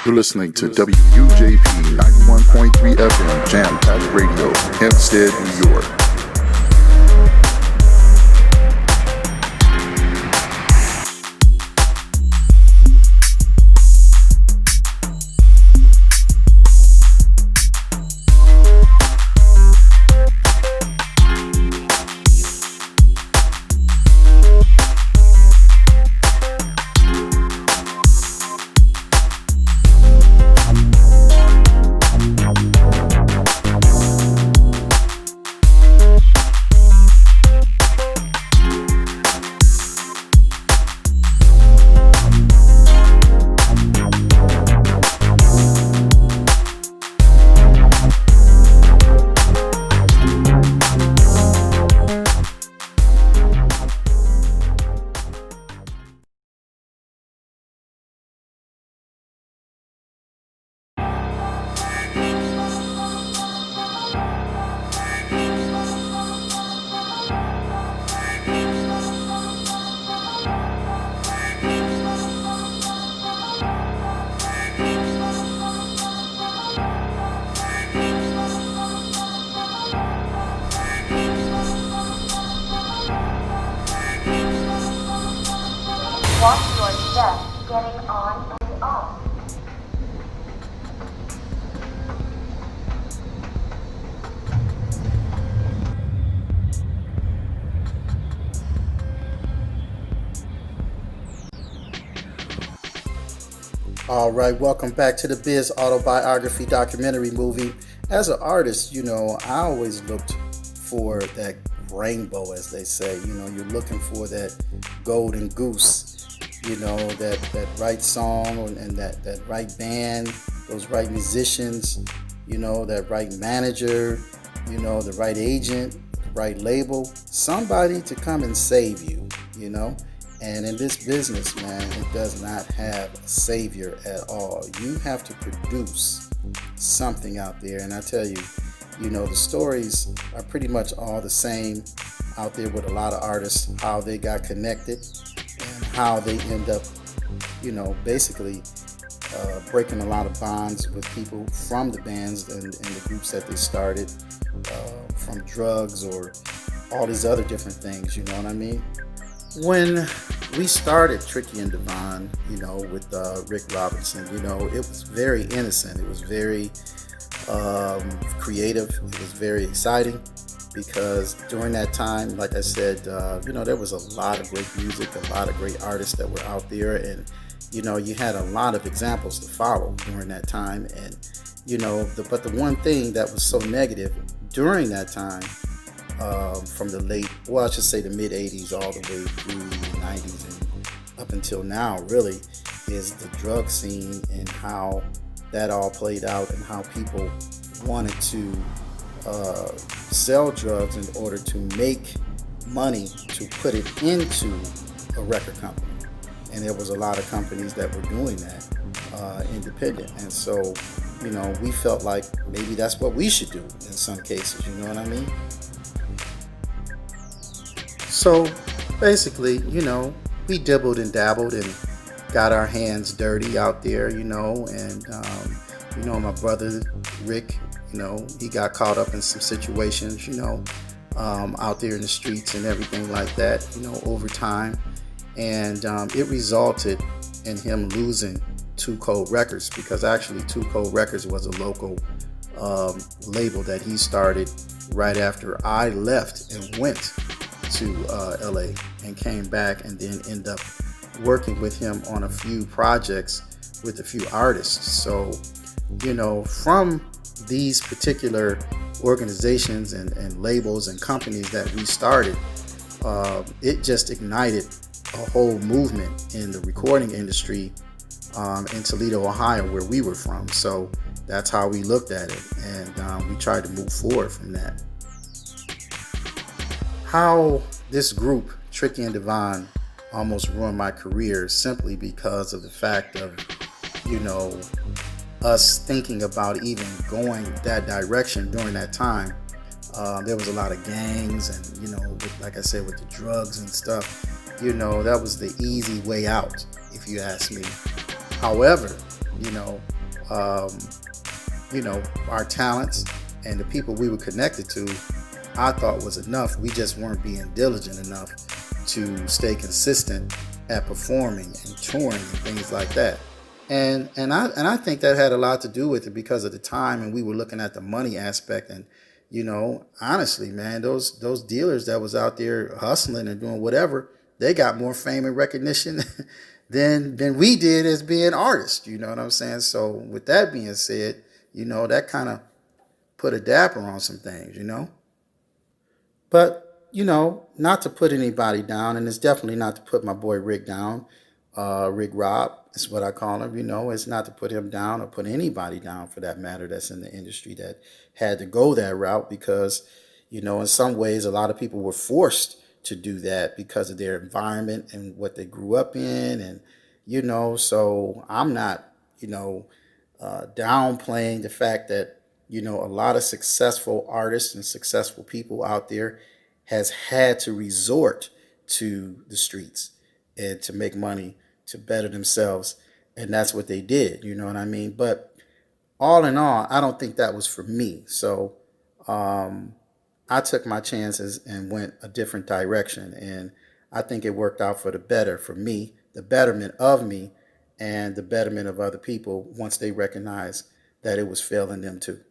You're listening to WUJP 91.3 FM Jam Pack Radio, Hempstead, New York. Watch your step getting on and off. All right, welcome back to the Biz Autobiography documentary movie. As an artist, I always looked for that rainbow, as they say. You're looking for that golden goose. That right song and that right band, those right musicians, that right manager, the right agent, the right label, somebody to come and save you, And in this business, man, it does not have a savior at all. You have to produce something out there. And I tell you, the stories are pretty much all the same out there with a lot of artists, how they got connected and how they end up, basically breaking a lot of bonds with people from the bands and the groups that they started, from drugs or all these other different things, you know what I mean? When we started Tricky and DeVonn, with Rick Robinson, it was very innocent. It was very creative. It was very exciting because during that time, like I said, there was a lot of great music, a lot of great artists that were out there, and you had a lot of examples to follow during that time. And but the one thing that was so negative during that time, from the the mid 80s all the way through the 90s and up until now, really, is the drug scene and how that all played out and how people wanted to sell drugs in order to make money to put it into a record company. And there was a lot of companies that were doing that independent. And so, we felt like maybe that's what we should do in some cases, you know what I mean? So basically, we dibbled and dabbled and got our hands dirty out there, and my brother Rick, he got caught up in some situations, out there in the streets and everything like that, over time. And it resulted in him losing Two Cold Records, because actually Two Cold Records was a local label that he started right after I left and went to LA and came back, and then end up working with him on a few projects with a few artists. So, from these particular organizations and labels and companies that we started, it just ignited a whole movement in the recording industry in Toledo, Ohio, where we were from. So that's how we looked at it, and we tried to move forward from that. How this group, Tricky and DeVonn, almost ruined my career simply because of the fact of, us thinking about even going that direction during that time. There was a lot of gangs and, like I said, with the drugs and stuff, that was the easy way out, if you ask me. However, um, our talents and the people we were connected to, I thought was enough. We just weren't being diligent enough to stay consistent at performing and touring and things like that. And I think that had a lot to do with it because of the time, and we were looking at the money aspect. And honestly, man, those dealers that was out there hustling and doing whatever, they got more fame and recognition than we did as being artists. You know what I'm saying? So with that being said, that kind of put a dapper on some things. But, not to put anybody down, and it's definitely not to put my boy Rick down. Rick Rob is what I call him. It's not to put him down or put anybody down for that matter that's in the industry that had to go that route because, in some ways, a lot of people were forced to do that because of their environment and what they grew up in. And, so I'm not, downplaying the fact that, a lot of successful artists and successful people out there has had to resort to the streets and to make money to better themselves. And that's what they did, you know what I mean? But all in all, I don't think that was for me. So I took my chances and went a different direction. And I think it worked out for the better for me, the betterment of me, and the betterment of other people once they recognized that it was failing them too.